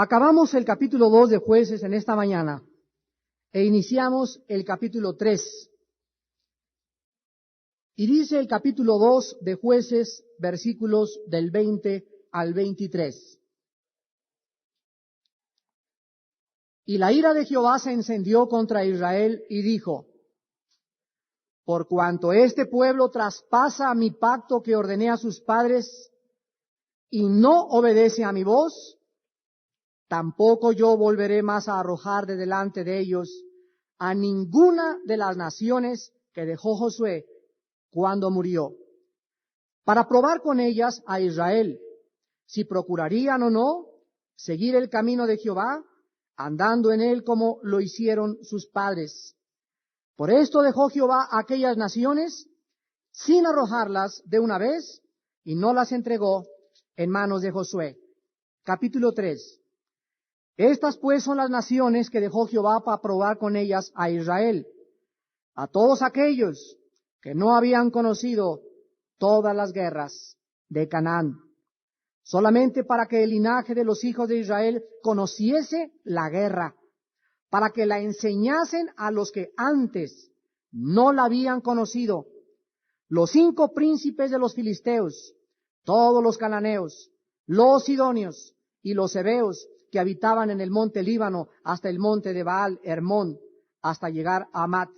Acabamos el capítulo 2 de Jueces en esta mañana e iniciamos el capítulo 3. Y dice el capítulo 2 de Jueces, versículos del 20 al 23. Y la ira de Jehová se encendió contra Israel y dijo: por cuanto este pueblo traspasa mi pacto que ordené a sus padres y no obedece a mi voz, tampoco yo volveré más a arrojar de delante de ellos a ninguna de las naciones que dejó Josué cuando murió, para probar con ellas a Israel, si procurarían o no seguir el camino de Jehová, andando en él como lo hicieron sus padres. Por esto dejó Jehová a aquellas naciones sin arrojarlas de una vez, y no las entregó en manos de Josué. Capítulo 3. Estas pues son las naciones que dejó Jehová para probar con ellas a Israel, a todos aquellos que no habían conocido todas las guerras de Canaán, solamente para que el linaje de los hijos de Israel conociese la guerra, para que la enseñasen a los que antes no la habían conocido, los 5 príncipes de los filisteos, todos los cananeos, los sidonios y los heveos que habitaban en el monte Líbano hasta el monte de Baal Hermón, hasta llegar a Amat.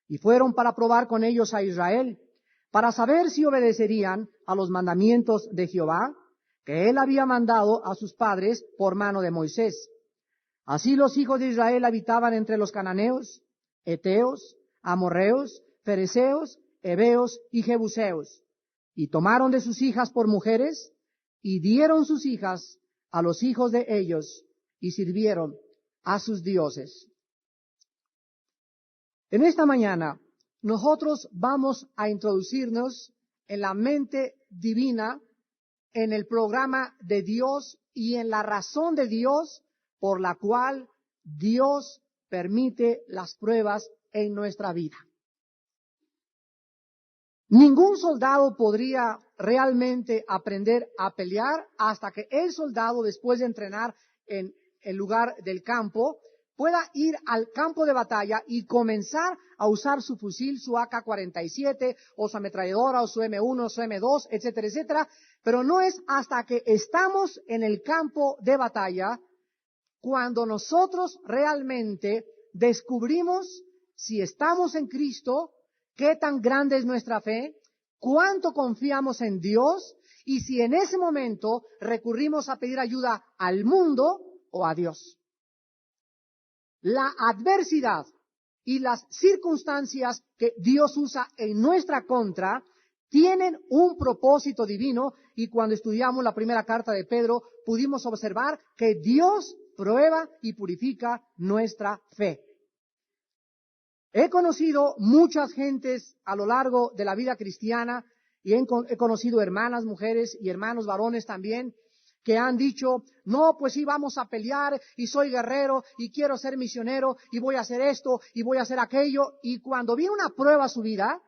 Y fueron para probar con ellos a Israel, para saber si obedecerían a los mandamientos de Jehová, que él había mandado a sus padres por mano de Moisés. Así los hijos de Israel habitaban entre los cananeos, heteos, amorreos, fereceos, heveos y jebuseos, y tomaron de sus hijas por mujeres, y dieron sus hijas a los hijos de ellos, y sirvieron a sus dioses. En esta mañana, nosotros vamos a introducirnos en la mente divina, en el programa de Dios y en la razón de Dios por la cual Dios permite las pruebas en nuestra vida. Ningún soldado podría realmente aprender a pelear hasta que el soldado, después de entrenar en el lugar del campo, pueda ir al campo de batalla y comenzar a usar su fusil, su AK-47, o su ametralladora, o su M1, o su M2, etcétera, etcétera. Pero no es hasta que estamos en el campo de batalla cuando nosotros realmente descubrimos si estamos en Cristo, qué tan grande es nuestra fe, cuánto confiamos en Dios, y si en ese momento recurrimos a pedir ayuda al mundo o a Dios. La adversidad y las circunstancias que Dios usa en nuestra contra tienen un propósito divino, y cuando estudiamos la primera carta de Pedro pudimos observar que Dios prueba y purifica nuestra fe. He conocido muchas gentes a lo largo de la vida cristiana, y he conocido hermanas, mujeres y hermanos varones también, que han dicho: no, pues sí, vamos a pelear, y soy guerrero, y quiero ser misionero, y voy a hacer esto, y voy a hacer aquello. Y cuando viene una prueba a su vida,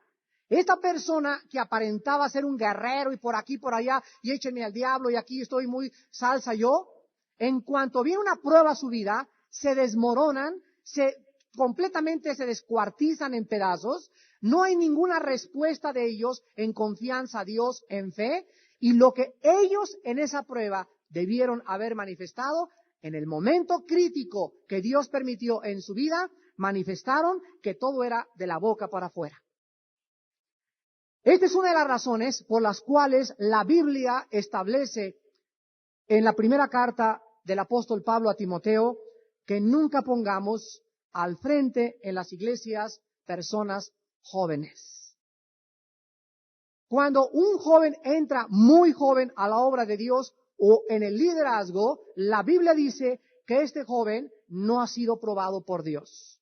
esta persona que aparentaba ser un guerrero, y por aquí, por allá, y échenme al diablo, y aquí estoy muy salsa yo, en cuanto viene una prueba a su vida, se desmoronan, completamente se descuartizan en pedazos. No hay ninguna respuesta de ellos en confianza a Dios, en fe, y lo que ellos en esa prueba debieron haber manifestado, en el momento crítico que Dios permitió en su vida, manifestaron que todo era de la boca para afuera. Esta es una de las razones por las cuales la Biblia establece en la primera carta del apóstol Pablo a Timoteo que nunca pongamos al frente en las iglesias personas jóvenes. Cuando un joven entra muy joven a la obra de Dios o en el liderazgo, la Biblia dice que este joven no ha sido probado por Dios.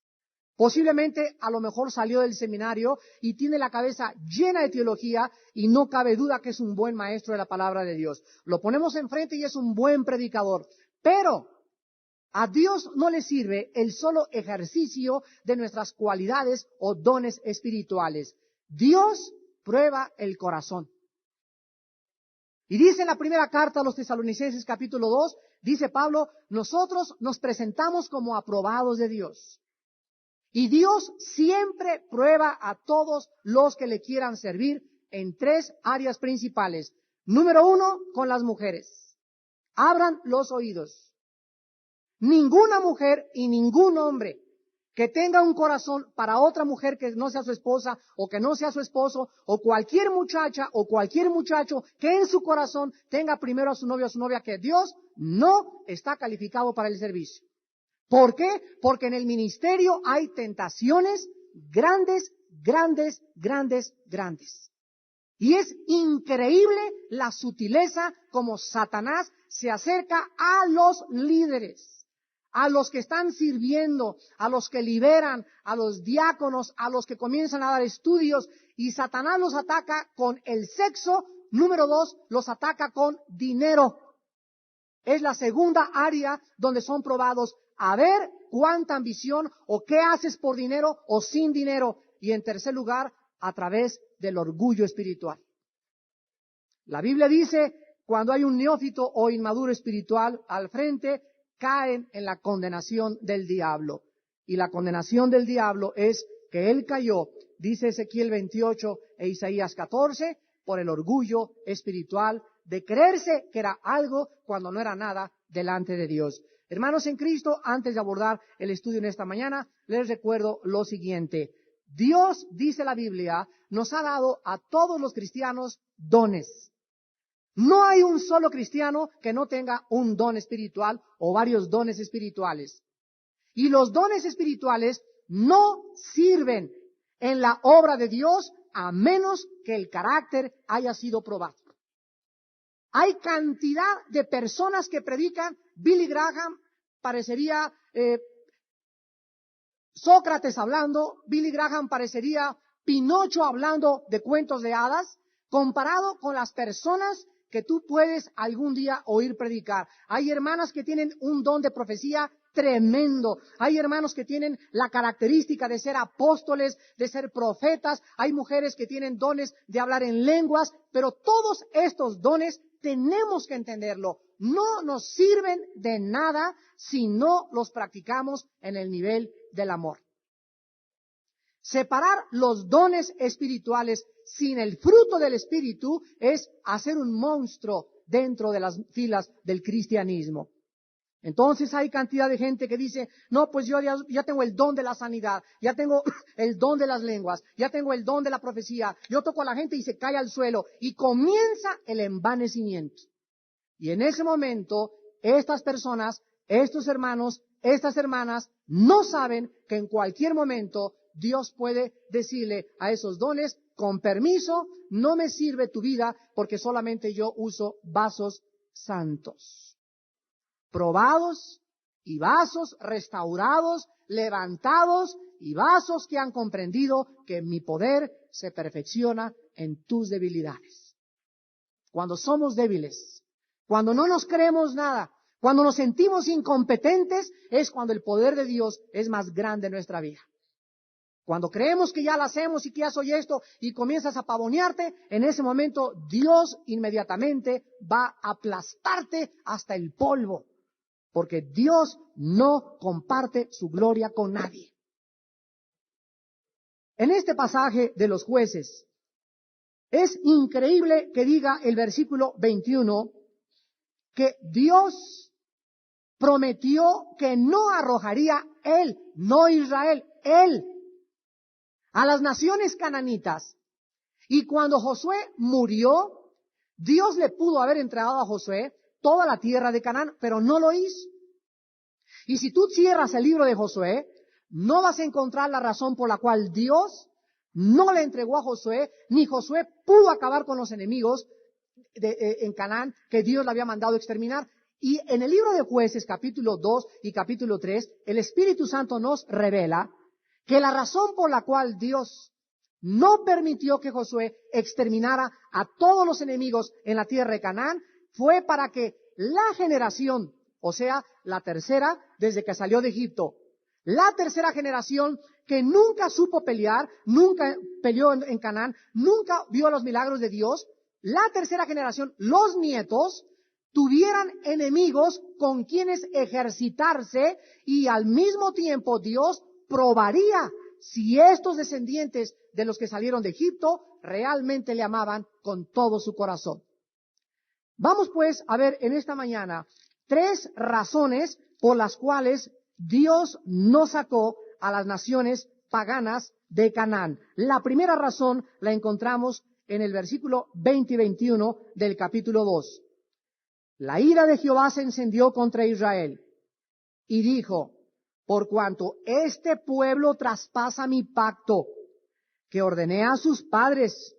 Posiblemente a lo mejor salió del seminario y tiene la cabeza llena de teología, y no cabe duda que es un buen maestro de la palabra de Dios. Lo ponemos enfrente y es un buen predicador. Pero a Dios no le sirve el solo ejercicio de nuestras cualidades o dones espirituales. Dios prueba el corazón. Y dice en la primera carta a los Tesalonicenses capítulo 2, dice Pablo, nosotros nos presentamos como aprobados de Dios. Y Dios siempre prueba a todos los que le quieran servir en 3 áreas principales. Número 1, con las mujeres. Abran los oídos. Ninguna mujer y ningún hombre que tenga un corazón para otra mujer que no sea su esposa o que no sea su esposo, o cualquier muchacha o cualquier muchacho que en su corazón tenga primero a su novio o a su novia que Dios, no está calificado para el servicio. ¿Por qué? Porque en el ministerio hay tentaciones grandes, grandes, grandes, grandes. Y es increíble la sutileza como Satanás se acerca a los líderes, a los que están sirviendo, a los que liberan, a los diáconos, a los que comienzan a dar estudios, y Satanás los ataca con el sexo. Número 2, los ataca con dinero. Es la segunda área donde son probados, a ver cuánta ambición o qué haces por dinero o sin dinero. Y en tercer lugar, a través del orgullo espiritual. La Biblia dice, cuando hay un neófito o inmaduro espiritual al frente, caen en la condenación del diablo. Y la condenación del diablo es que él cayó, dice Ezequiel 28 e Isaías 14, por el orgullo espiritual de creerse que era algo cuando no era nada delante de Dios. Hermanos en Cristo, antes de abordar el estudio en esta mañana, les recuerdo lo siguiente. Dios, dice la Biblia, nos ha dado a todos los cristianos dones. No hay un solo cristiano que no tenga un don espiritual o varios dones espirituales. Y los dones espirituales no sirven en la obra de Dios a menos que el carácter haya sido probado. Hay cantidad de personas que predican. Billy Graham parecería Sócrates hablando, Billy Graham parecería Pinocho hablando de cuentos de hadas, comparado con las personas que tú puedes algún día oír predicar. Hay hermanas que tienen un don de profecía tremendo. Hay hermanos que tienen la característica de ser apóstoles, de ser profetas. Hay mujeres que tienen dones de hablar en lenguas, pero todos estos dones tenemos que entenderlo. No nos sirven de nada si no los practicamos en el nivel del amor. Separar los dones espirituales sin el fruto del Espíritu es hacer un monstruo dentro de las filas del cristianismo. Entonces hay cantidad de gente que dice, no, pues yo ya tengo el don de la sanidad, ya tengo el don de las lenguas, ya tengo el don de la profecía, yo toco a la gente y se cae al suelo, y comienza el envanecimiento. Y en ese momento, estas personas, estos hermanos, estas hermanas, no saben que en cualquier momento Dios puede decirle a esos dones, con permiso, no me sirve tu vida porque solamente yo uso vasos santos. Probados y vasos restaurados, levantados y vasos que han comprendido que mi poder se perfecciona en tus debilidades. Cuando somos débiles, cuando no nos creemos nada, cuando nos sentimos incompetentes, es cuando el poder de Dios es más grande en nuestra vida. Cuando creemos que ya lo hacemos y que ya soy esto y comienzas a pavonearte, en ese momento Dios inmediatamente va a aplastarte hasta el polvo. Porque Dios no comparte su gloria con nadie. En este pasaje de los jueces, es increíble que diga el versículo 21 que Dios prometió que no arrojaría él, no Israel, él, a las naciones cananitas. Y cuando Josué murió, Dios le pudo haber entregado a Josué toda la tierra de Canaán, pero no lo hizo. Y si tú cierras el libro de Josué, no vas a encontrar la razón por la cual Dios no le entregó a Josué, ni Josué pudo acabar con los enemigos en Canaán que Dios le había mandado exterminar. Y en el libro de Jueces, capítulo 2 y capítulo 3, el Espíritu Santo nos revela que la razón por la cual Dios no permitió que Josué exterminara a todos los enemigos en la tierra de Canaán fue para que la generación, o sea, la tercera desde que salió de Egipto, la tercera generación que nunca supo pelear, nunca peleó en Canaán, nunca vio los milagros de Dios, la tercera generación, los nietos, tuvieran enemigos con quienes ejercitarse y al mismo tiempo Dios probaría si estos descendientes de los que salieron de Egipto realmente le amaban con todo su corazón. Vamos pues a ver en esta mañana 3 razones por las cuales Dios no sacó a las naciones paganas de Canaán. La primera razón la encontramos en el versículo 20 y 21 del capítulo 2. La ira de Jehová se encendió contra Israel y dijo, por cuanto este pueblo traspasa mi pacto, que ordené a sus padres,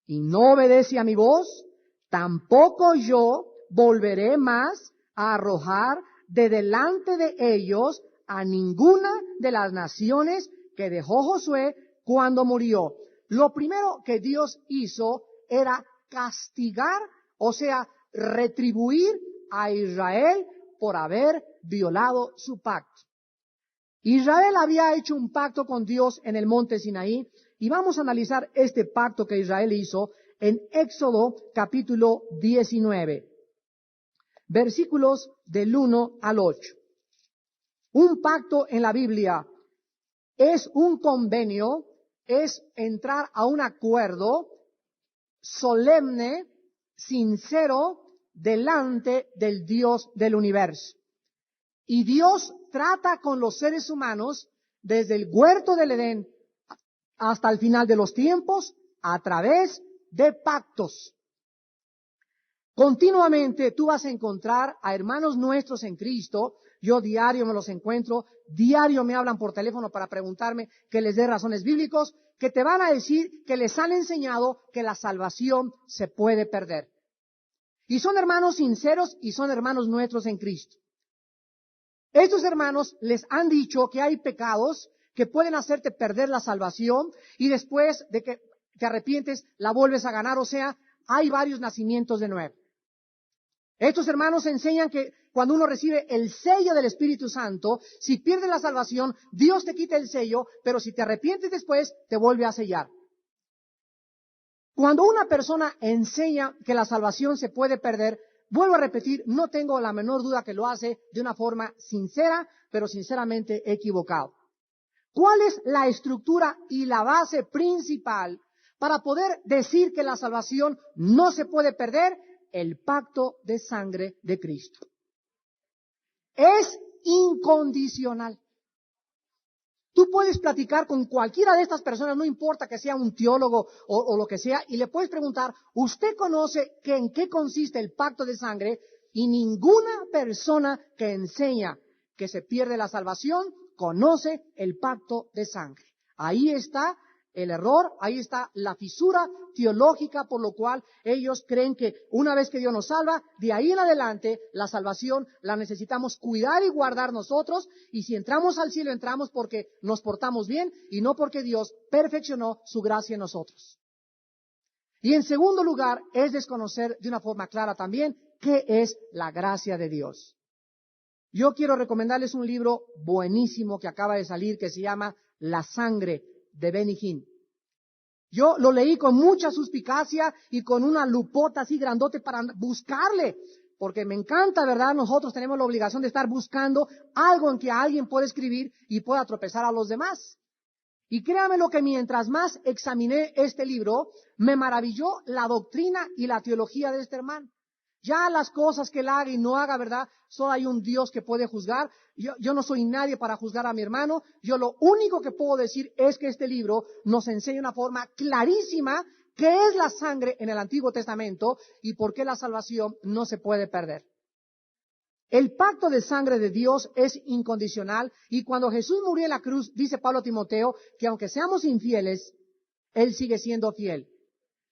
y no obedece a mi voz, tampoco yo volveré más a arrojar de delante de ellos a ninguna de las naciones que dejó Josué cuando murió. Lo primero que Dios hizo era castigar, o sea, retribuir a Israel por haber violado su pacto. Israel había hecho un pacto con Dios en el monte Sinaí, y vamos a analizar este pacto que Israel hizo en Éxodo capítulo 19, versículos del 1 al 8. Un pacto en la Biblia es un convenio, es entrar a un acuerdo solemne, sincero, delante del Dios del universo. Y Dios trata con los seres humanos desde el huerto del Edén hasta el final de los tiempos a través de pactos. Continuamente tú vas a encontrar a hermanos nuestros en Cristo. Yo diario me los encuentro, diario me hablan por teléfono para preguntarme que les dé razones bíblicos, que te van a decir que les han enseñado que la salvación se puede perder. Y son hermanos sinceros y son hermanos nuestros en Cristo. Estos hermanos les han dicho que hay pecados que pueden hacerte perder la salvación y después de que te arrepientes la vuelves a ganar, o sea, hay varios nacimientos de nuevo. Estos hermanos enseñan que cuando uno recibe el sello del Espíritu Santo, si pierdes la salvación, Dios te quita el sello, pero si te arrepientes después, te vuelve a sellar. Cuando una persona enseña que la salvación se puede perder, vuelvo a repetir, no tengo la menor duda que lo hace de una forma sincera, pero sinceramente equivocado. ¿Cuál es la estructura y la base principal para poder decir que la salvación no se puede perder? El pacto de sangre de Cristo. Es incondicional. Tú puedes platicar con cualquiera de estas personas, no importa que sea un teólogo o lo que sea, y le puedes preguntar, ¿usted conoce en qué consiste el pacto de sangre? Y ninguna persona que enseña que se pierde la salvación conoce el pacto de sangre. Ahí está el error, ahí está la fisura teológica por lo cual ellos creen que una vez que Dios nos salva, de ahí en adelante la salvación la necesitamos cuidar y guardar nosotros, y si entramos al cielo entramos porque nos portamos bien y no porque Dios perfeccionó su gracia en nosotros. Y en segundo lugar es desconocer de una forma clara también qué es la gracia de Dios. Yo quiero recomendarles un libro buenísimo que acaba de salir que se llama La sangre de Benny Hinn. Yo lo leí con mucha suspicacia y con una lupota así grandote para buscarle, porque me encanta, ¿verdad? Nosotros tenemos la obligación de estar buscando algo en que alguien pueda escribir y pueda tropezar a los demás. Y créame lo que mientras más examiné este libro, me maravilló la doctrina y la teología de este hermano. Ya las cosas que él haga y no haga, ¿verdad? Solo hay un Dios que puede juzgar. Yo no soy nadie para juzgar a mi hermano. Yo lo único que puedo decir es que este libro nos enseña una forma clarísima qué es la sangre en el Antiguo Testamento y por qué la salvación no se puede perder. El pacto de sangre de Dios es incondicional y cuando Jesús murió en la cruz, dice Pablo a Timoteo, que aunque seamos infieles, Él sigue siendo fiel.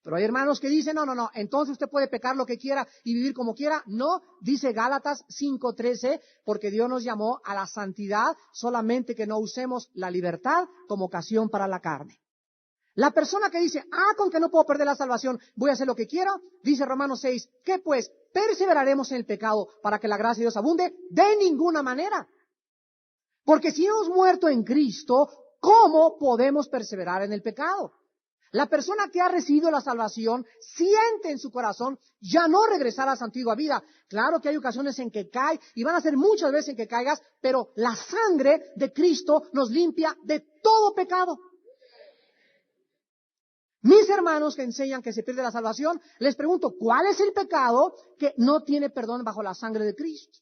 Pero hay hermanos que dicen, no, entonces usted puede pecar lo que quiera y vivir como quiera. No, dice Gálatas 5:13, porque Dios nos llamó a la santidad, solamente que no usemos la libertad como ocasión para la carne. La persona que dice, con que no puedo perder la salvación, voy a hacer lo que quiero, dice Romanos 6, ¿qué pues? ¿Perseveraremos en el pecado para que la gracia de Dios abunde? De ninguna manera. Porque si hemos muerto en Cristo, ¿cómo podemos perseverar en el pecado? La persona que ha recibido la salvación siente en su corazón ya no regresar a su antigua vida. Claro que hay ocasiones en que cae y van a ser muchas veces en que caigas, pero la sangre de Cristo nos limpia de todo pecado. Mis hermanos que enseñan que se pierde la salvación, les pregunto, ¿cuál es el pecado que no tiene perdón bajo la sangre de Cristo?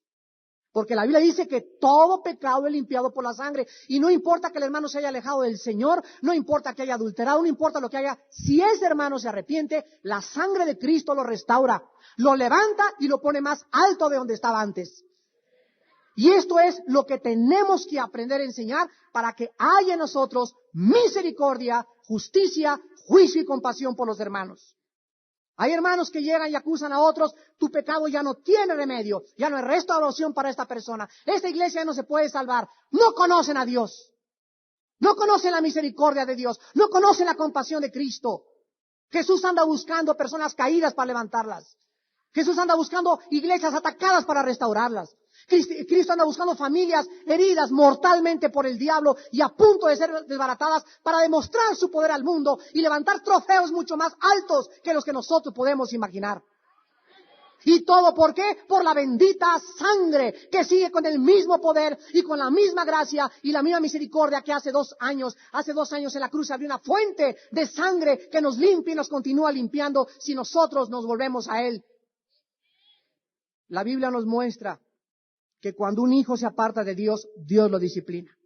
Porque la Biblia dice que todo pecado es limpiado por la sangre. Y no importa que el hermano se haya alejado del Señor, no importa que haya adulterado, no importa lo que haya. Si ese hermano se arrepiente, la sangre de Cristo lo restaura, lo levanta y lo pone más alto de donde estaba antes. Y esto es lo que tenemos que aprender a enseñar para que haya en nosotros misericordia, justicia, juicio y compasión por los hermanos. Hay hermanos que llegan y acusan a otros, tu pecado ya no tiene remedio, ya no hay restauración para esta persona. Esta iglesia no se puede salvar. No conocen a Dios. No conocen la misericordia de Dios. No conocen la compasión de Cristo. Jesús anda buscando personas caídas para levantarlas. Jesús anda buscando iglesias atacadas para restaurarlas. Cristo anda buscando familias heridas mortalmente por el diablo y a punto de ser desbaratadas para demostrar su poder al mundo y levantar trofeos mucho más altos que los que nosotros podemos imaginar. ¿Y todo por qué? Por la bendita sangre que sigue con el mismo poder y con la misma gracia y la misma misericordia que hace 2 años. Hace 2 años en la cruz había una fuente de sangre que nos limpia y nos continúa limpiando si nosotros nos volvemos a Él. La Biblia nos muestra que cuando un hijo se aparta de Dios, Dios lo disciplina.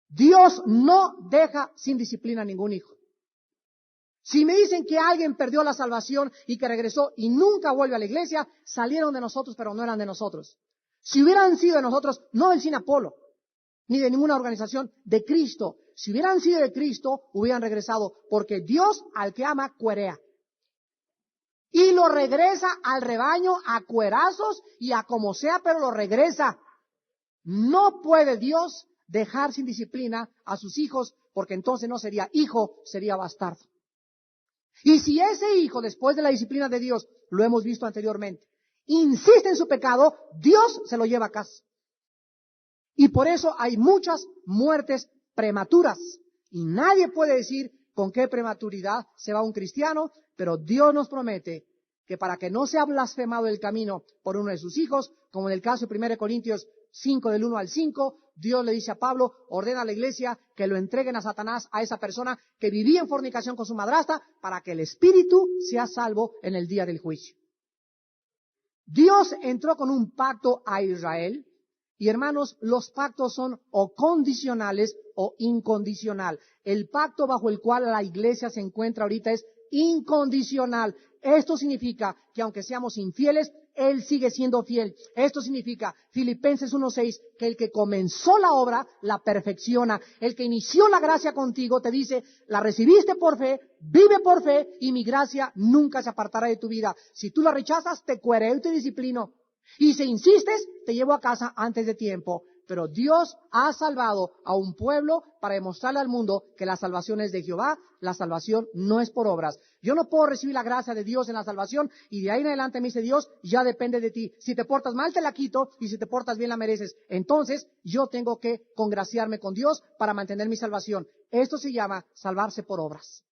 Dios no deja sin disciplina a ningún hijo. Si me dicen que alguien perdió la salvación y que regresó y nunca vuelve a la iglesia, salieron de nosotros, pero no eran de nosotros. Si hubieran sido de nosotros, no del Sin Apolo, ni de ninguna organización, de Cristo. Si hubieran sido de Cristo, hubieran regresado, porque Dios al que ama, cuerea. Y lo regresa al rebaño a cuerazos y a como sea, pero lo regresa. No puede Dios dejar sin disciplina a sus hijos, porque entonces no sería hijo, sería bastardo. Y si ese hijo, después de la disciplina de Dios, lo hemos visto anteriormente, insiste en su pecado, Dios se lo lleva a casa. Y por eso hay muchas muertes prematuras. Y nadie puede decir con qué prematuridad se va un cristiano, pero Dios nos promete que para que no sea blasfemado el camino por uno de sus hijos, como en el caso de 1 Corintios 5 del 1 al 5, Dios le dice a Pablo, ordena a la iglesia que lo entreguen a Satanás, a esa persona que vivía en fornicación con su madrastra, para que el espíritu sea salvo en el día del juicio. Dios entró con un pacto a Israel, y hermanos, los pactos son o condicionales o incondicional. El pacto bajo el cual la iglesia se encuentra ahorita es incondicional. Esto significa que aunque seamos infieles, Él sigue siendo fiel. Esto significa, Filipenses 1:6, que el que comenzó la obra, la perfecciona. El que inició la gracia contigo te dice, la recibiste por fe, vive por fe, y mi gracia nunca se apartará de tu vida. Si tú la rechazas, te cuereo y te disciplino. Y si insistes, te llevo a casa antes de tiempo. Pero Dios ha salvado a un pueblo para demostrarle al mundo que la salvación es de Jehová, la salvación no es por obras. Yo no puedo recibir la gracia de Dios en la salvación y de ahí en adelante me dice Dios, ya depende de ti. Si te portas mal te la quito y si te portas bien la mereces. Entonces yo tengo que congraciarme con Dios para mantener mi salvación. Esto se llama salvarse por obras.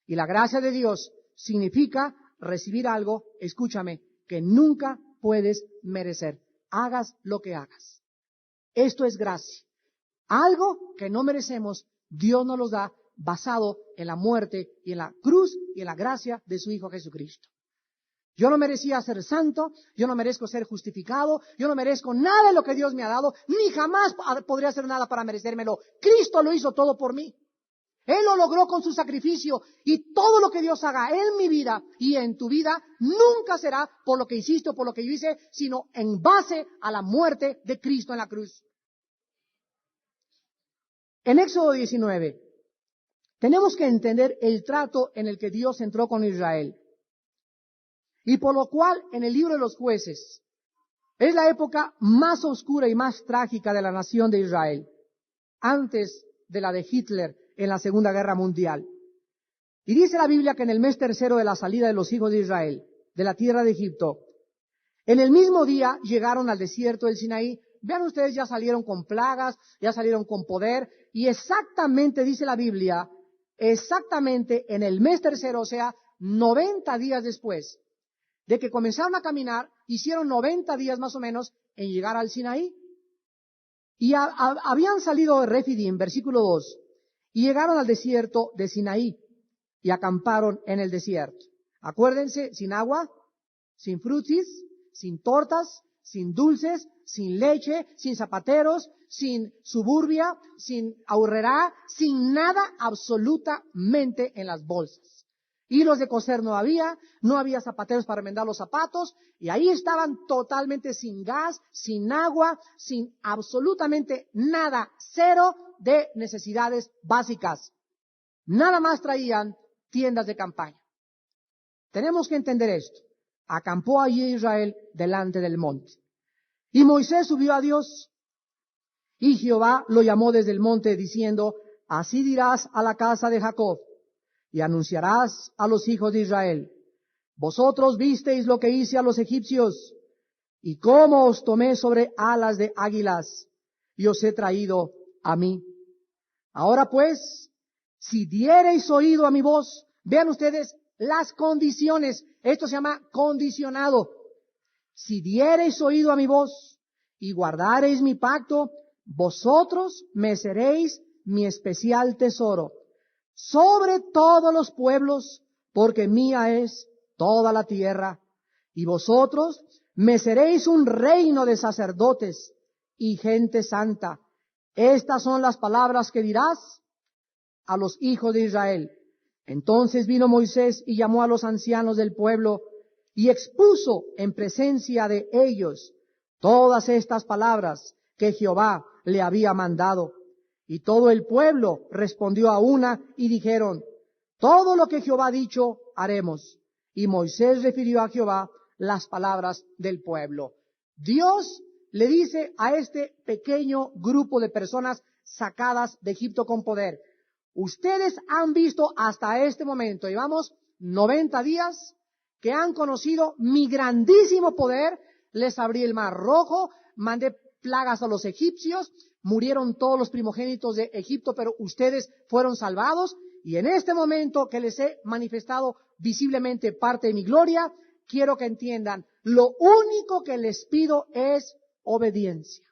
Y la gracia de Dios significa recibir algo, escúchame, que nunca puedes merecer. Hagas lo que hagas. Esto es gracia. Algo que no merecemos, Dios nos lo da basado en la muerte y en la cruz y en la gracia de su Hijo Jesucristo. Yo no merecía ser santo, yo no merezco ser justificado, yo no merezco nada de lo que Dios me ha dado, ni jamás podría hacer nada para merecérmelo. Cristo lo hizo todo por mí. Él lo logró con su sacrificio y todo lo que Dios haga en mi vida y en tu vida nunca será por lo que hiciste o por lo que yo hice, sino en base a la muerte de Cristo en la cruz. En Éxodo 19, tenemos que entender el trato en el que Dios entró con Israel. Y por lo cual, en el libro de los Jueces, es la época más oscura y más trágica de la nación de Israel, antes de la de Hitler en la Segunda Guerra Mundial. Y dice la Biblia que en el mes tercero de la salida de los hijos de Israel, de la tierra de Egipto, en el mismo día llegaron al desierto del Sinaí. Vean ustedes, ya salieron con plagas, ya salieron con poder, y exactamente dice la Biblia exactamente en el mes tercero, o sea, 90 días después de que comenzaron a caminar, hicieron 90 días más o menos en llegar al Sinaí. Y habían salido de Refidim, versículo 2, y llegaron al desierto de Sinaí y acamparon en el desierto. Acuérdense, sin agua, sin frutis, sin tortas, sin dulces, sin leche, sin zapateros, sin suburbia, sin aurrerá, sin nada absolutamente en las bolsas. Hilos de coser no había zapateros para remendar los zapatos, y ahí estaban totalmente sin gas, sin agua, sin absolutamente nada, cero de necesidades básicas. Nada más traían tiendas de campaña. Tenemos que entender esto. Acampó allí Israel delante del monte. Y Moisés subió a Dios, y Jehová lo llamó desde el monte diciendo, así dirás a la casa de Jacob, y anunciarás a los hijos de Israel, vosotros visteis lo que hice a los egipcios, y cómo os tomé sobre alas de águilas, y os he traído a mí. Ahora pues, si diereis oído a mi voz, vean ustedes las condiciones, esto se llama condicionado. Si diereis oído a mi voz, y guardareis mi pacto, vosotros me seréis mi especial tesoro sobre todos los pueblos, porque mía es toda la tierra, y vosotros me seréis un reino de sacerdotes y gente santa. Estas son las palabras que dirás a los hijos de Israel. Entonces vino Moisés y llamó a los ancianos del pueblo y expuso en presencia de ellos todas estas palabras que Jehová le había mandado. Y todo el pueblo respondió a una y dijeron, todo lo que Jehová ha dicho haremos. Y Moisés refirió a Jehová las palabras del pueblo. Dios le dice a este pequeño grupo de personas sacadas de Egipto con poder, ustedes han visto hasta este momento, llevamos 90 días, que han conocido mi grandísimo poder, les abrí el mar rojo, mandé plagas a los egipcios, murieron todos los primogénitos de Egipto, pero ustedes fueron salvados, y en este momento que les he manifestado visiblemente parte de mi gloria, quiero que entiendan, lo único que les pido es obediencia.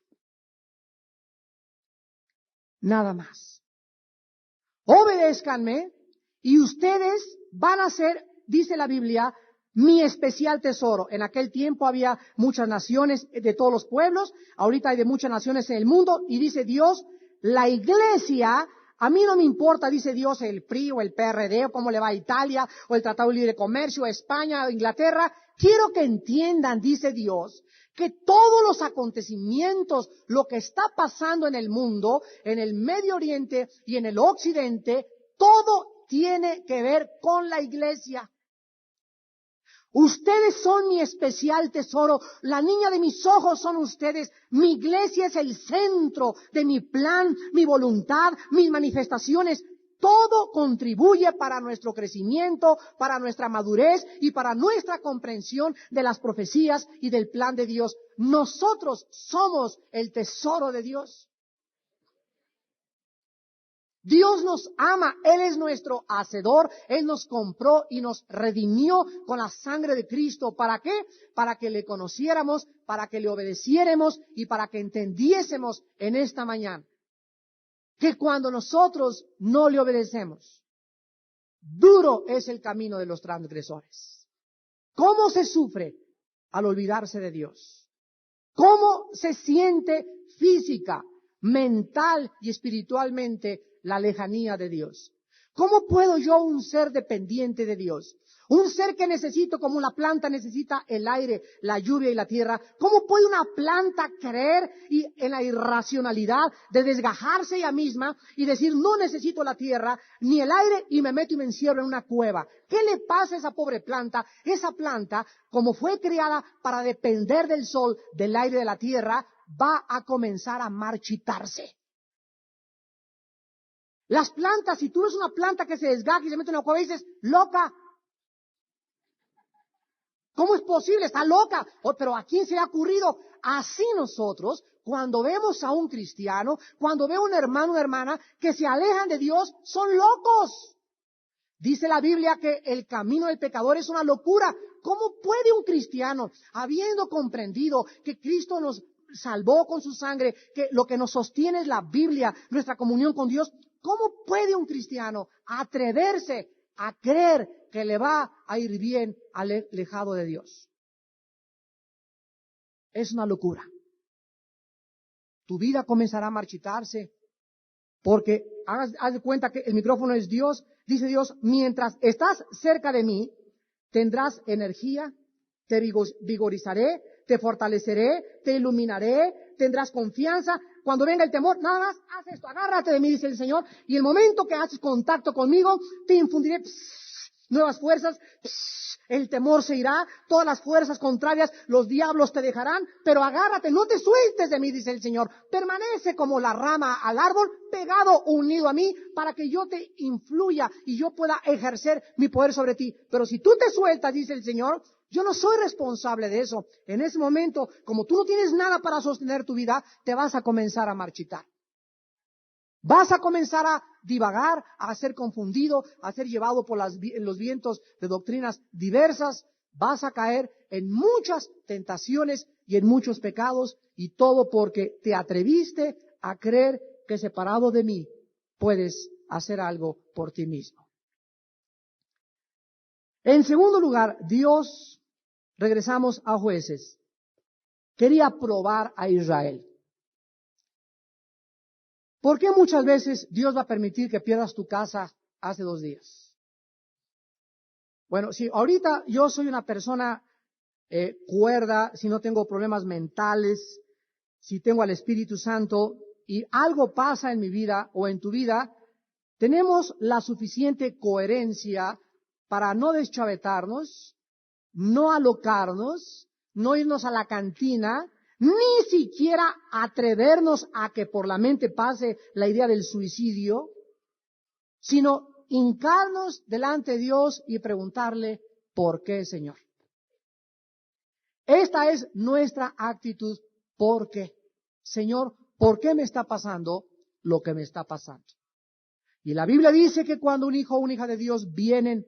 Nada más. Obedézcanme y ustedes van a ser, dice la Biblia, mi especial tesoro. En aquel tiempo había muchas naciones de todos los pueblos, ahorita hay de muchas naciones en el mundo, y dice Dios, la iglesia, a mí no me importa, dice Dios, el PRI o el PRD, o cómo le va a Italia, o el Tratado de Libre Comercio, España o Inglaterra, quiero que entiendan, dice Dios, que todos los acontecimientos, lo que está pasando en el mundo, en el Medio Oriente y en el Occidente, todo tiene que ver con la iglesia. Ustedes son mi especial tesoro, la niña de mis ojos son ustedes, mi iglesia es el centro de mi plan, mi voluntad, mis manifestaciones. Todo contribuye para nuestro crecimiento, para nuestra madurez y para nuestra comprensión de las profecías y del plan de Dios. Nosotros somos el tesoro de Dios. Dios nos ama, Él es nuestro hacedor, Él nos compró y nos redimió con la sangre de Cristo. ¿Para qué? Para que le conociéramos, para que le obedeciéramos y para que entendiésemos en esta mañana que cuando nosotros no le obedecemos, duro es el camino de los transgresores. ¿Cómo se sufre al olvidarse de Dios? ¿Cómo se siente física, mental y espiritualmente la lejanía de Dios? ¿Cómo puedo yo, un ser dependiente de Dios, un ser que necesito como una planta necesita el aire, la lluvia y la tierra, cómo puede una planta creer en la irracionalidad de desgajarse ella misma y decir no necesito la tierra ni el aire y me meto y me encierro en una cueva? ¿Qué le pasa a esa pobre planta? Esa planta, como fue creada para depender del sol, del aire, de la tierra, va a comenzar a marchitarse. Las plantas, si tú ves una planta que se desgaja y se mete en una cueva y dices, loca. ¿Cómo es posible? Está loca. Pero ¿a quién se le ha ocurrido? Así nosotros, cuando vemos a un cristiano, cuando veo a un hermano o una hermana que se alejan de Dios, son locos. Dice la Biblia que el camino del pecador es una locura. ¿Cómo puede un cristiano, habiendo comprendido que Cristo nos salvó con su sangre, que lo que nos sostiene es la Biblia, nuestra comunión con Dios, cómo puede un cristiano atreverse a creer que le va a ir bien alejado de Dios? Es una locura. Tu vida comenzará a marchitarse porque haz de cuenta que el micrófono es Dios. Dice Dios, mientras estás cerca de mí, tendrás energía, te vigorizaré, te fortaleceré, te iluminaré, tendrás confianza. Cuando venga el temor, nada más, haz esto, agárrate de mí, dice el Señor, y el momento que haces contacto conmigo, te infundiré nuevas fuerzas, el temor se irá, todas las fuerzas contrarias, los diablos te dejarán, pero agárrate, no te sueltes de mí, dice el Señor. Permanece como la rama al árbol, pegado, unido a mí, para que yo te influya y yo pueda ejercer mi poder sobre ti. Pero si tú te sueltas, dice el Señor, yo no soy responsable de eso. En ese momento, como tú no tienes nada para sostener tu vida, te vas a comenzar a marchitar. Vas a comenzar a divagar, a ser confundido, a ser llevado por los vientos de doctrinas diversas. Vas a caer en muchas tentaciones y en muchos pecados, y todo porque te atreviste a creer que separado de mí puedes hacer algo por ti mismo. En segundo lugar, Dios, regresamos a Jueces, quería probar a Israel. ¿Por qué muchas veces Dios va a permitir que pierdas tu casa hace 2 días? Bueno, si ahorita yo soy una persona cuerda, si no tengo problemas mentales, si tengo al Espíritu Santo y algo pasa en mi vida o en tu vida, tenemos la suficiente coherencia para no deschavetarnos, no alocarnos, no irnos a la cantina, ni siquiera atrevernos a que por la mente pase la idea del suicidio, sino hincarnos delante de Dios y preguntarle, ¿por qué, Señor? Esta es nuestra actitud. ¿Por qué? Señor, ¿por qué me está pasando lo que me está pasando? Y la Biblia dice que cuando un hijo o una hija de Dios vienen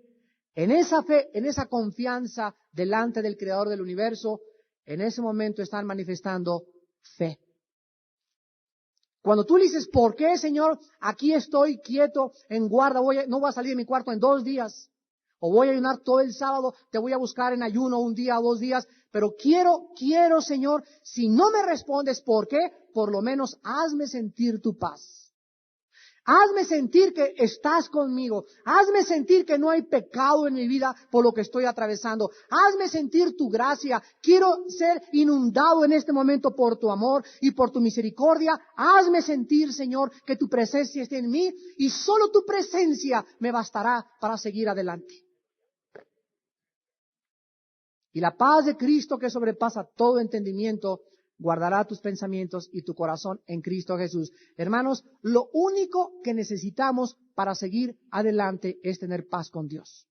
en esa fe, en esa confianza delante del Creador del universo, en ese momento están manifestando fe. Cuando tú le dices, ¿por qué, Señor? Aquí estoy quieto, en guarda, no voy a salir de mi cuarto en 2 días. O voy a ayunar todo el sábado, te voy a buscar en ayuno 1 día o 2 días. Pero quiero, Señor, si no me respondes, ¿por qué? Por lo menos hazme sentir tu paz. Hazme sentir que estás conmigo. Hazme sentir que no hay pecado en mi vida por lo que estoy atravesando. Hazme sentir tu gracia. Quiero ser inundado en este momento por tu amor y por tu misericordia. Hazme sentir, Señor, que tu presencia esté en mí y solo tu presencia me bastará para seguir adelante. Y la paz de Cristo, que sobrepasa todo entendimiento, guardará tus pensamientos y tu corazón en Cristo Jesús. Hermanos, lo único que necesitamos para seguir adelante es tener paz con Dios.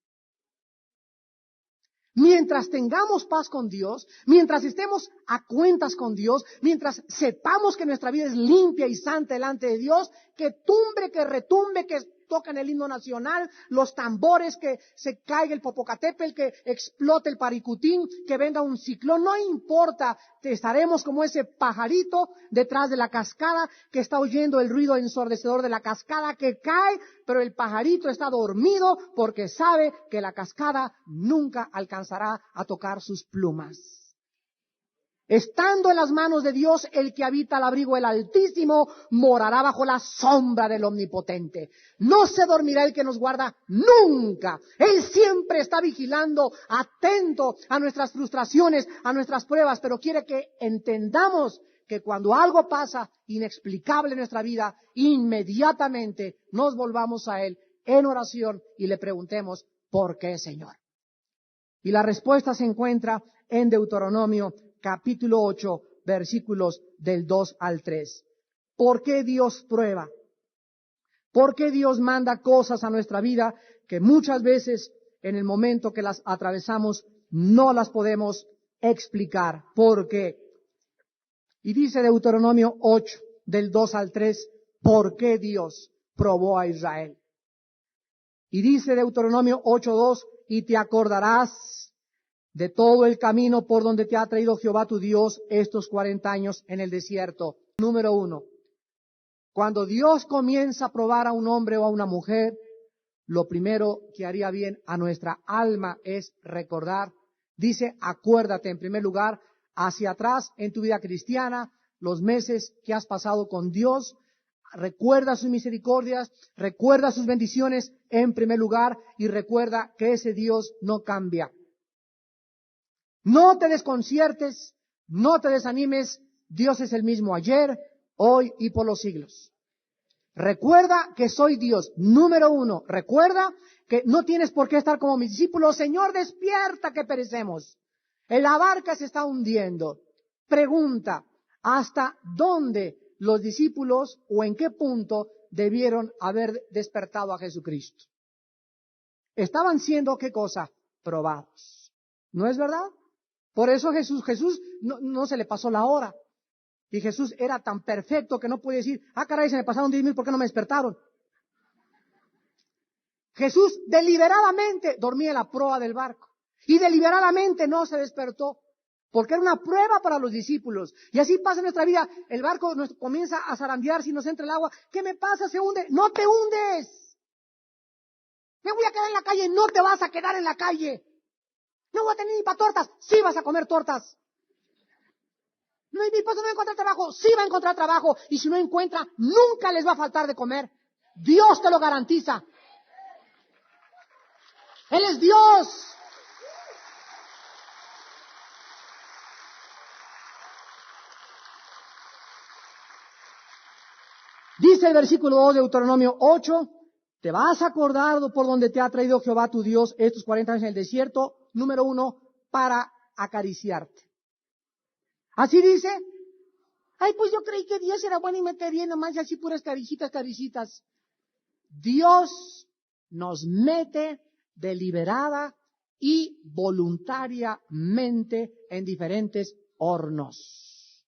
Mientras tengamos paz con Dios, mientras estemos a cuentas con Dios, mientras sepamos que nuestra vida es limpia y santa delante de Dios, que tumbre, que retumbe, que tocan el himno nacional, los tambores, que se caiga el Popocatépetl, que explote el Paricutín, que venga un ciclón, no importa, estaremos como ese pajarito detrás de la cascada que está oyendo el ruido ensordecedor de la cascada que cae, pero el pajarito está dormido porque sabe que la cascada nunca alcanzará a tocar sus plumas. Estando en las manos de Dios, el que habita al abrigo del Altísimo morará bajo la sombra del Omnipotente. No se dormirá el que nos guarda nunca. Él siempre está vigilando, atento a nuestras frustraciones, a nuestras pruebas, pero quiere que entendamos que cuando algo pasa inexplicable en nuestra vida, inmediatamente nos volvamos a Él en oración y le preguntemos, ¿por qué, Señor? Y la respuesta se encuentra en Deuteronomio capítulo 8, versículos del 2 al 3. ¿Por qué Dios prueba? ¿Por qué Dios manda cosas a nuestra vida que muchas veces en el momento que las atravesamos no las podemos explicar? ¿Por qué? Y dice Deuteronomio 8, del 2 al 3, ¿por qué Dios probó a Israel? Y dice Deuteronomio 8:2, y te acordarás de todo el camino por donde te ha traído Jehová tu Dios estos 40 años en el desierto. Número 1, cuando Dios comienza a probar a un hombre o a una mujer, lo primero que haría bien a nuestra alma es recordar. Dice, acuérdate en primer lugar, hacia atrás en tu vida cristiana, los meses que has pasado con Dios. Recuerda sus misericordias, recuerda sus bendiciones en primer lugar y recuerda que ese Dios no cambia. No te desconciertes, no te desanimes, Dios es el mismo ayer, hoy y por los siglos. Recuerda que soy Dios. Número 1, recuerda que no tienes por qué estar como mis discípulos. Señor, despierta que perecemos. La barca se está hundiendo. Pregunta, ¿hasta dónde los discípulos o en qué punto debieron haber despertado a Jesucristo? Estaban siendo, ¿qué cosa? Probados. ¿No es verdad? Por eso Jesús no se le pasó la hora. Y Jesús era tan perfecto que no puede decir, caray, se me pasaron 10,000, ¿por qué no me despertaron? Jesús deliberadamente dormía en la proa del barco. Y deliberadamente no se despertó. Porque era una prueba para los discípulos. Y así pasa en nuestra vida. El barco comienza a zarandear si nos entra el agua. ¿Qué me pasa? Se hunde. ¡No te hundes! Me voy a quedar en la calle. No te vas a quedar en la calle. No voy a tener ni para tortas. Sí vas a comer tortas. No, mi esposo no va a encontrar trabajo. Sí va a encontrar trabajo. Y si no encuentra, nunca les va a faltar de comer. Dios te lo garantiza. Él es Dios. Dice el versículo 2 de Deuteronomio 8, te vas a acordar por donde te ha traído Jehová tu Dios estos 40 años en el desierto. Número 1, para acariciarte. Así dice. Ay, pues yo creí que Dios era bueno y me quería nomás y así puras caricitas. Dios nos mete deliberada y voluntariamente en diferentes hornos.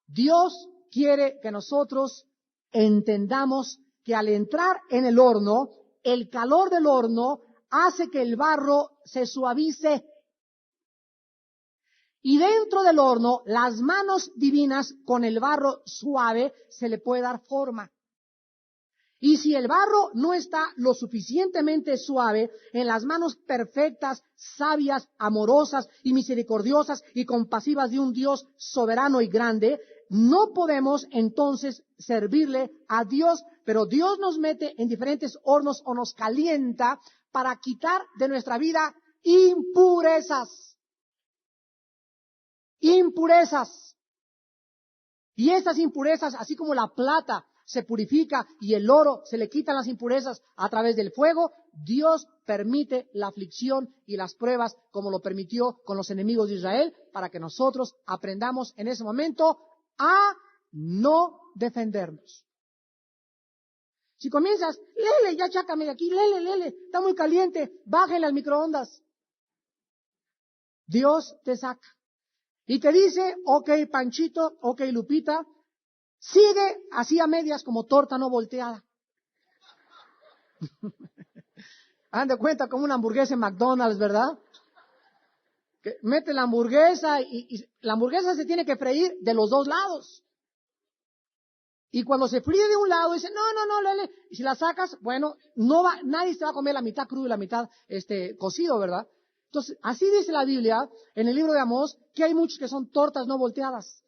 Dios quiere que nosotros entendamos que al entrar en el horno, el calor del horno hace que el barro se suavice. Y dentro del horno, las manos divinas con el barro suave se le puede dar forma. Y si el barro no está lo suficientemente suave, en las manos perfectas, sabias, amorosas y misericordiosas y compasivas de un Dios soberano y grande, no podemos entonces servirle a Dios, pero Dios nos mete en diferentes hornos o nos calienta para quitar de nuestra vida impurezas. Impurezas. Y estas impurezas, así como la plata se purifica y el oro se le quitan las impurezas a través del fuego, Dios permite la aflicción y las pruebas como lo permitió con los enemigos de Israel para que nosotros aprendamos en ese momento a no defendernos. Si comienzas, lele, ya chácame de aquí, lele, está muy caliente, bájale al microondas. Dios te saca. Y te dice, ok Panchito, ok Lupita, sigue así a medias como torta no volteada. Hagan de cuenta como una hamburguesa en McDonald's, ¿verdad? Que mete la hamburguesa y la hamburguesa se tiene que freír de los dos lados. Y cuando se fríe de un lado, dice, no, Lele. Y si la sacas, bueno, nadie se va a comer la mitad crudo y la mitad cocido, ¿verdad? Entonces, así dice la Biblia en el libro de Amós, que hay muchos que son tortas no volteadas.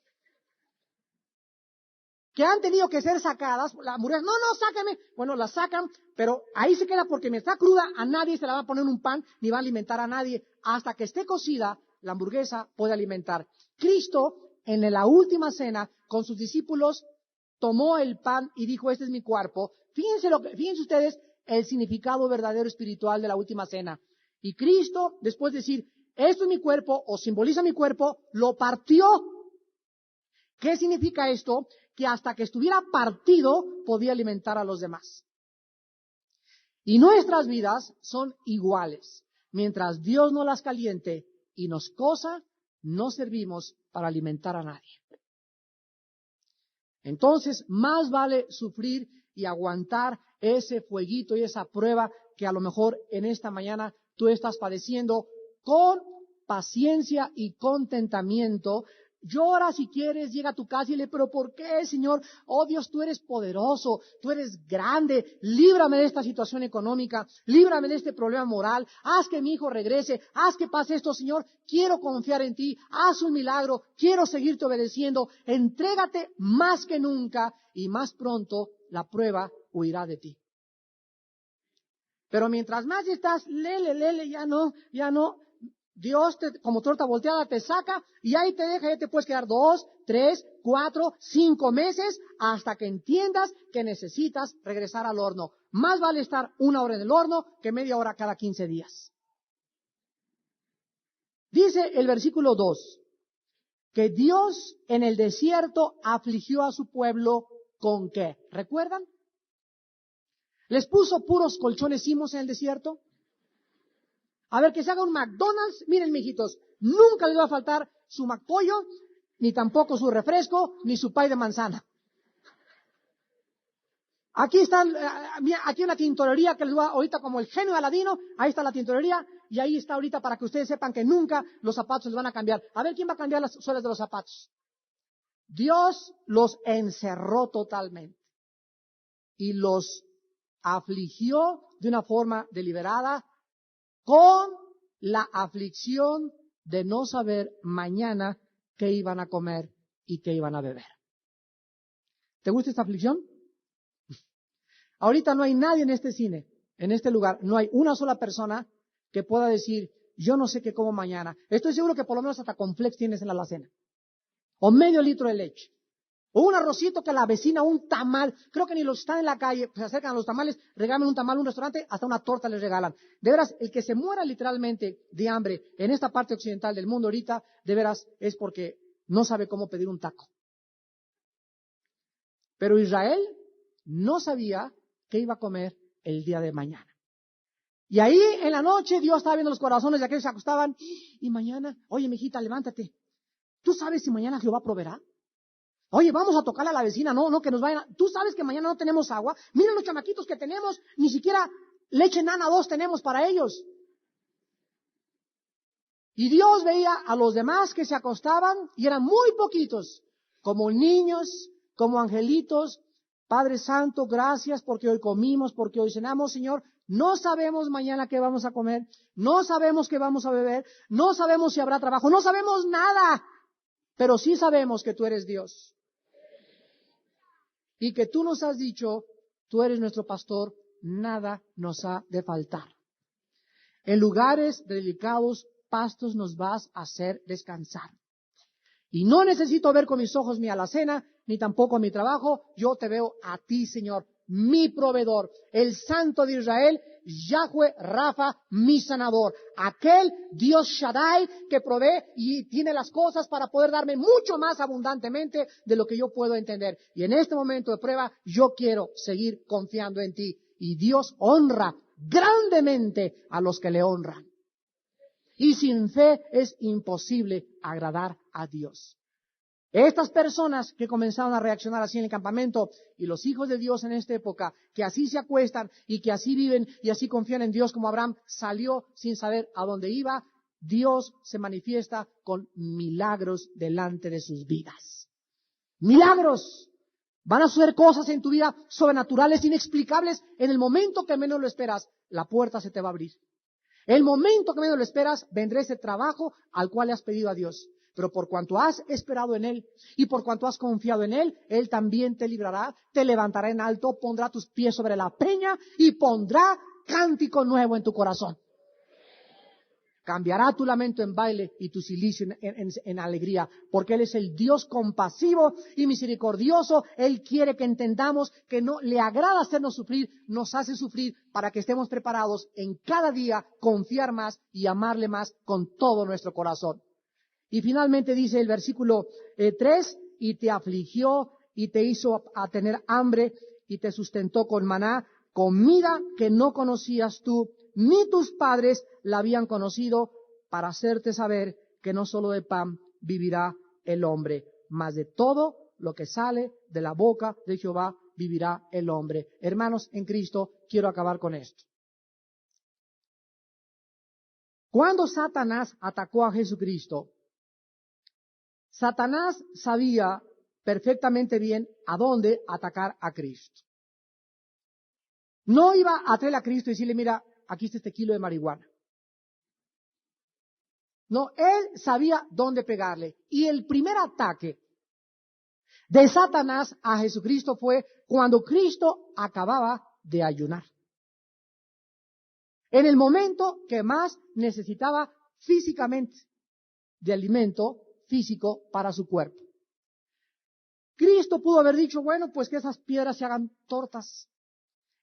Que han tenido que ser sacadas, la hamburguesa, no, sáqueme. Bueno, la sacan, pero ahí se queda porque me está cruda, a nadie se la va a poner en un pan, ni va a alimentar a nadie. Hasta que esté cocida, la hamburguesa puede alimentar. Cristo, en la última cena, con sus discípulos, tomó el pan y dijo, este es mi cuerpo. Fíjense ustedes el significado verdadero espiritual de la última cena. Y Cristo, después de decir, esto es mi cuerpo, o simboliza mi cuerpo, lo partió. ¿Qué significa esto? Que hasta que estuviera partido, podía alimentar a los demás. Y nuestras vidas son iguales. Mientras Dios no las caliente y nos cosa, no servimos para alimentar a nadie. Entonces, más vale sufrir y aguantar ese fueguito y esa prueba que a lo mejor en esta mañana tú estás padeciendo con paciencia y contentamiento. Llora si quieres, llega a tu casa y dile, pero ¿por qué, Señor? Oh Dios, tú eres poderoso, tú eres grande, líbrame de esta situación económica, líbrame de este problema moral, haz que mi hijo regrese, haz que pase esto, Señor, quiero confiar en ti, haz un milagro, quiero seguirte obedeciendo, entrégate más que nunca y más pronto la prueba huirá de ti. Pero mientras más estás, lele, ya no. Dios, como torta volteada, te saca y ahí te deja, ya te puedes quedar 2, 3, 4, 5 meses hasta que entiendas que necesitas regresar al horno. Más vale estar 1 hora en el horno que media hora cada 15 días. Dice el versículo 2, que Dios en el desierto afligió a su pueblo ¿con qué? ¿Recuerdan? ¿Les puso puros colchones Simos en el desierto? A ver, que se haga un McDonald's. Miren, mijitos, nunca les va a faltar su McPollo, ni tampoco su refresco, ni su pay de manzana. Aquí están, aquí una tintorería que les va ahorita como el genio de Aladino. Ahí está la tintorería y ahí está ahorita para que ustedes sepan que nunca los zapatos les van a cambiar. A ver, ¿quién va a cambiar las suelas de los zapatos? Dios los encerró totalmente y los afligió de una forma deliberada con la aflicción de no saber mañana qué iban a comer y qué iban a beber. ¿Te gusta esta aflicción? Ahorita no hay nadie en este cine, en este lugar, no hay una sola persona que pueda decir, yo no sé qué como mañana. Estoy seguro que por lo menos hasta con flex tienes en la alacena. O medio litro de leche. O un arrocito que la vecina, un tamal, creo que ni los están en la calle, se acercan a los tamales, regalan un tamal a un restaurante, hasta una torta les regalan. De veras, el que se muera literalmente de hambre en esta parte occidental del mundo ahorita, de veras, es porque no sabe cómo pedir un taco. Pero Israel no sabía qué iba a comer el día de mañana. Y ahí en la noche Dios estaba viendo los corazones de aquellos que se acostaban, y mañana, oye mijita, levántate. ¿Tú sabes si mañana Jehová proveerá? Oye, vamos a tocarle a la vecina, no, que nos vayan ¿Tú sabes que mañana no tenemos agua? Mira los chamaquitos que tenemos, ni siquiera leche nana 2 tenemos para ellos. Y Dios veía a los demás que se acostaban, y eran muy poquitos, como niños, como angelitos. Padre Santo, gracias porque hoy comimos, porque hoy cenamos, Señor. No sabemos mañana qué vamos a comer, no sabemos qué vamos a beber, no sabemos si habrá trabajo, no sabemos nada, pero sí sabemos que tú eres Dios. Y que tú nos has dicho, tú eres nuestro pastor, nada nos ha de faltar. En lugares de delicados pastos nos vas a hacer descansar. Y no necesito ver con mis ojos mi alacena, ni tampoco mi trabajo, yo te veo a ti, Señor, mi proveedor, el Santo de Israel, Yahweh Rafa, mi sanador, aquel Dios Shaddai que provee y tiene las cosas para poder darme mucho más abundantemente de lo que yo puedo entender. Y en este momento de prueba, yo quiero seguir confiando en ti. Y Dios honra grandemente a los que le honran. Y sin fe es imposible agradar a Dios. Estas personas que comenzaron a reaccionar así en el campamento y los hijos de Dios en esta época, que así se acuestan y que así viven y así confían en Dios como Abraham salió sin saber a dónde iba, Dios se manifiesta con milagros delante de sus vidas. ¡Milagros! Van a suceder cosas en tu vida sobrenaturales, inexplicables. En el momento que menos lo esperas, la puerta se te va a abrir. El momento que menos lo esperas, vendrá ese trabajo al cual le has pedido a Dios. Pero por cuanto has esperado en Él y por cuanto has confiado en Él, Él también te librará, te levantará en alto, pondrá tus pies sobre la peña y pondrá cántico nuevo en tu corazón. Cambiará tu lamento en baile y tu cilicio en alegría, porque Él es el Dios compasivo y misericordioso. Él quiere que entendamos que no le agrada hacernos sufrir, nos hace sufrir para que estemos preparados en cada día confiar más y amarle más con todo nuestro corazón. Y finalmente dice el versículo 3, y te afligió y te hizo a tener hambre y te sustentó con maná, comida que no conocías tú, ni tus padres la habían conocido, para hacerte saber que no solo de pan vivirá el hombre, mas de todo lo que sale de la boca de Jehová vivirá el hombre. Hermanos, en Cristo, quiero acabar con esto. Cuando Satanás atacó a Jesucristo, Satanás sabía perfectamente bien a dónde atacar a Cristo. No iba a traer a Cristo y decirle, mira, aquí está este kilo de marihuana. No, él sabía dónde pegarle. Y el primer ataque de Satanás a Jesucristo fue cuando Cristo acababa de ayunar. En el momento que más necesitaba físicamente de alimento físico para su cuerpo. Cristo pudo haber dicho, bueno, pues que esas piedras se hagan tortas.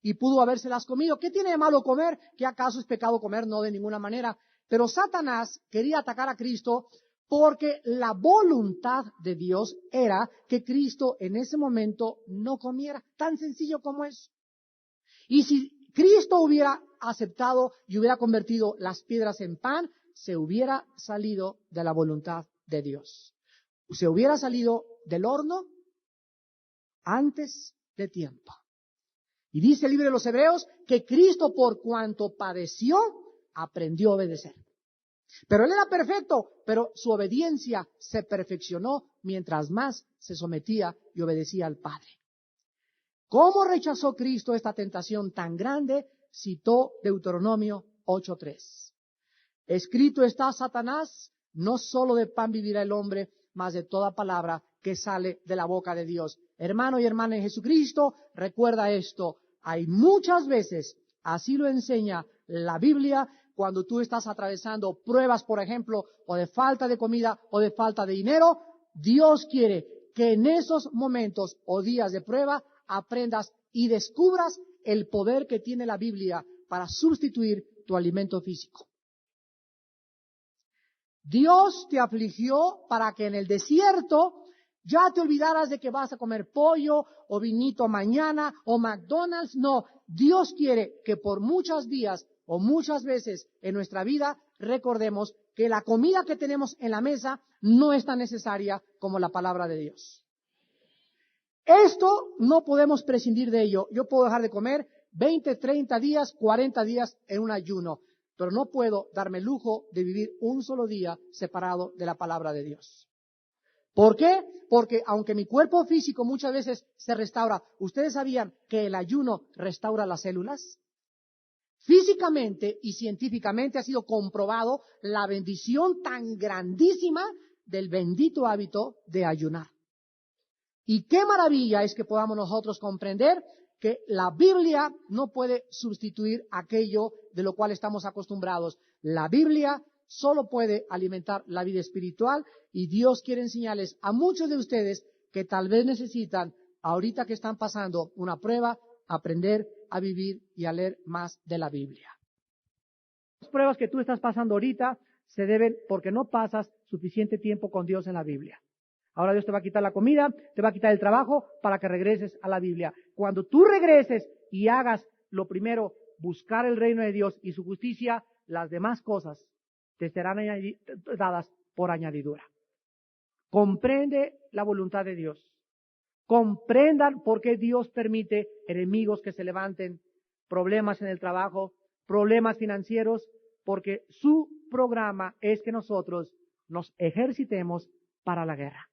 Y pudo habérselas comido. ¿Qué tiene de malo comer? ¿Qué acaso es pecado comer? No, de ninguna manera. Pero Satanás quería atacar a Cristo porque la voluntad de Dios era que Cristo en ese momento no comiera. Tan sencillo como eso. Y si Cristo hubiera aceptado y hubiera convertido las piedras en pan, se hubiera salido de la voluntad de Dios. Se hubiera salido del horno antes de tiempo. Y dice el libro de los Hebreos que Cristo, por cuanto padeció, aprendió a obedecer. Pero Él era perfecto, pero su obediencia se perfeccionó mientras más se sometía y obedecía al Padre. ¿Cómo rechazó Cristo esta tentación tan grande? Citó Deuteronomio 8:3. Escrito está, Satanás, no solo de pan vivirá el hombre, mas de toda palabra que sale de la boca de Dios. Hermano y hermana en Jesucristo, recuerda esto. Hay muchas veces, así lo enseña la Biblia, cuando tú estás atravesando pruebas, por ejemplo, o de falta de comida o de falta de dinero, Dios quiere que en esos momentos o días de prueba aprendas y descubras el poder que tiene la Biblia para sustituir tu alimento físico. Dios te afligió para que en el desierto ya te olvidaras de que vas a comer pollo o vinito mañana o McDonald's. No, Dios quiere que por muchos días o muchas veces en nuestra vida recordemos que la comida que tenemos en la mesa no es tan necesaria como la palabra de Dios. Esto no podemos prescindir de ello. Yo puedo dejar de comer 20, 30 días, 40 días en un ayuno, pero no puedo darme el lujo de vivir un solo día separado de la palabra de Dios. ¿Por qué? Porque aunque mi cuerpo físico muchas veces se restaura, ¿ustedes sabían que el ayuno restaura las células? Físicamente y científicamente ha sido comprobado la bendición tan grandísima del bendito hábito de ayunar. Y qué maravilla es que podamos nosotros comprender que la Biblia no puede sustituir aquello de lo cual estamos acostumbrados. La Biblia solo puede alimentar la vida espiritual y Dios quiere enseñarles a muchos de ustedes que tal vez necesitan, ahorita que están pasando una prueba, aprender a vivir y a leer más de la Biblia. Las pruebas que tú estás pasando ahorita se deben porque no pasas suficiente tiempo con Dios en la Biblia. Ahora Dios te va a quitar la comida, te va a quitar el trabajo para que regreses a la Biblia. Cuando tú regreses y hagas lo primero, buscar el reino de Dios y su justicia, las demás cosas te serán dadas por añadidura. Comprende la voluntad de Dios. Comprendan por qué Dios permite enemigos que se levanten, problemas en el trabajo, problemas financieros, porque su programa es que nosotros nos ejercitemos para la guerra.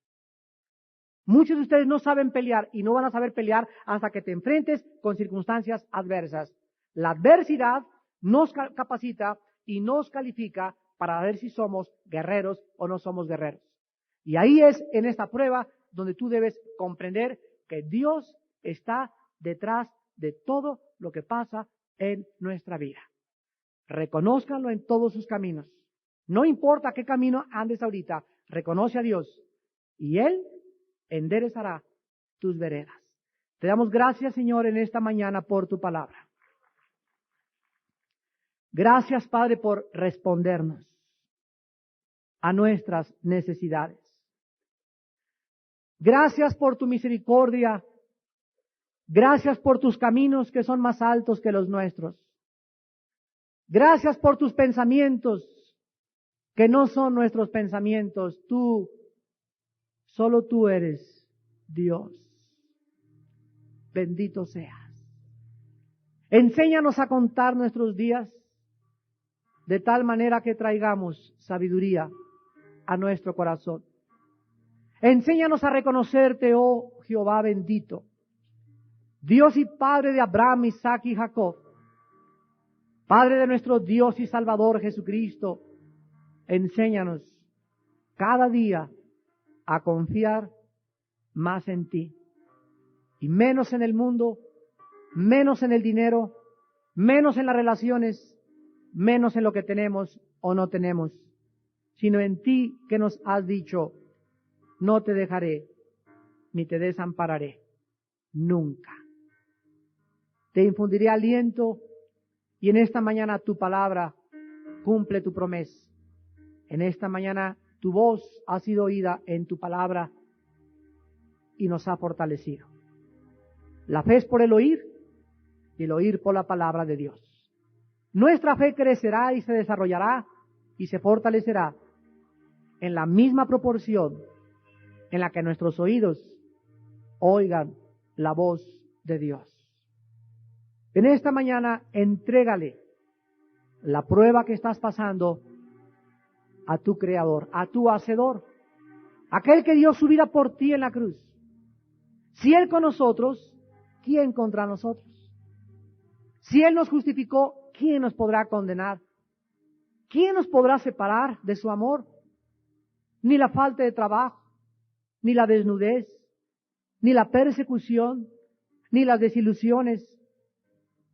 Muchos de ustedes no saben pelear y no van a saber pelear hasta que te enfrentes con circunstancias adversas. La adversidad nos capacita y nos califica para ver si somos guerreros o no somos guerreros. Y ahí es en esta prueba donde tú debes comprender que Dios está detrás de todo lo que pasa en nuestra vida. Reconózcanlo en todos sus caminos. No importa qué camino andes ahorita, reconoce a Dios y Él enderezará tus veredas. Te damos gracias, Señor, en esta mañana por tu palabra. Gracias, Padre, por respondernos a nuestras necesidades. Gracias por tu misericordia. Gracias por tus caminos que son más altos que los nuestros. Gracias por tus pensamientos que no son nuestros pensamientos. Solo tú eres Dios. bendito seas. Enséñanos a contar nuestros días de tal manera que traigamos sabiduría a nuestro corazón. Enséñanos a reconocerte, oh Jehová bendito, Dios y Padre de Abraham, Isaac y Jacob, Padre de nuestro Dios y Salvador Jesucristo. Enséñanos cada día a confiar más en ti y menos en el mundo, menos en el dinero, menos en las relaciones, menos en lo que tenemos o no tenemos, sino en ti que nos has dicho, no te dejaré ni te desampararé nunca. Te infundiré aliento y en esta mañana tu palabra cumple tu promesa. En esta mañana tu voz ha sido oída en tu palabra y nos ha fortalecido. La fe es por el oír y el oír por la palabra de Dios. Nuestra fe crecerá y se desarrollará y se fortalecerá en la misma proporción en la que nuestros oídos oigan la voz de Dios. En esta mañana entrégale la prueba que estás pasando a tu Creador, a tu Hacedor, aquel que dio su vida por ti en la cruz. Si Él con nosotros, ¿quién contra nosotros? Si Él nos justificó, ¿quién nos podrá condenar? ¿Quién nos podrá separar de su amor? Ni la falta de trabajo, ni la desnudez, ni la persecución, ni las desilusiones,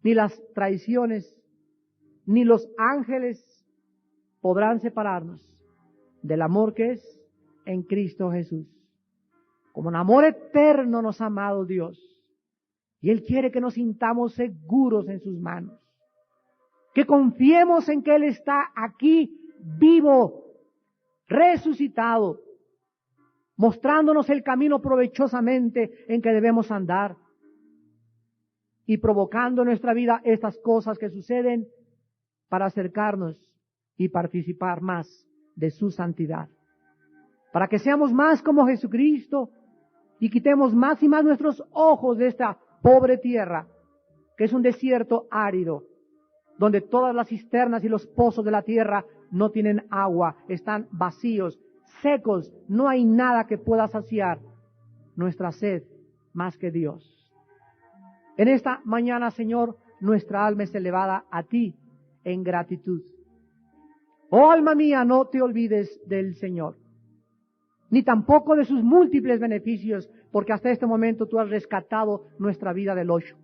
ni las traiciones, ni los ángeles podrán separarnos del amor que es en Cristo Jesús. Como un amor eterno nos ha amado Dios, y Él quiere que nos sintamos seguros en sus manos, que confiemos en que Él está aquí vivo, resucitado, mostrándonos el camino provechosamente en que debemos andar y provocando en nuestra vida estas cosas que suceden para acercarnos y participar más de su santidad, para que seamos más como Jesucristo y quitemos más y más nuestros ojos de esta pobre tierra, que es un desierto árido, donde todas las cisternas y los pozos de la tierra no tienen agua, están vacíos, secos, no hay nada que pueda saciar nuestra sed más que Dios. En esta mañana, Señor, nuestra alma es elevada a ti en gratitud. Oh alma mía, no te olvides del Señor, ni tampoco de sus múltiples beneficios, porque hasta este momento tú has rescatado nuestra vida del hoyo.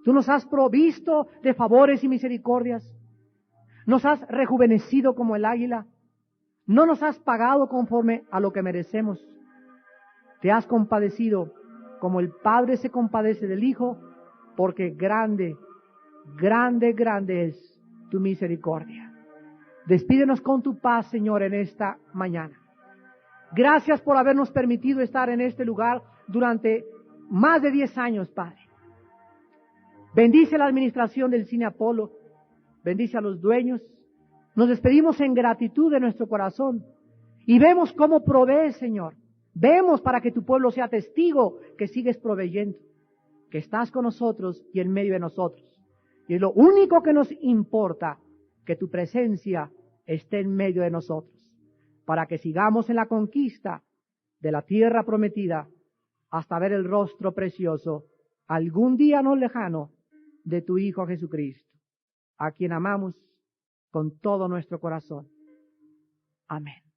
Tú nos has provisto de favores y misericordias, nos has rejuvenecido como el águila, no nos has pagado conforme a lo que merecemos, te has compadecido como el Padre se compadece del Hijo, porque grande, grande, grande es tu misericordia. Despídenos con tu paz, Señor, en esta mañana. Gracias por habernos permitido estar en este lugar durante más de 10 años, Padre. Bendice la administración del Cine Apolo, bendice a los dueños. Nos despedimos en gratitud de nuestro corazón y vemos cómo provees, Señor. Vemos para que tu pueblo sea testigo que sigues proveyendo, que estás con nosotros y en medio de nosotros. Y es lo único que nos importa, que tu presencia esté en medio de nosotros, para que sigamos en la conquista de la tierra prometida hasta ver el rostro precioso, algún día no lejano, de tu Hijo Jesucristo, a quien amamos con todo nuestro corazón. Amén.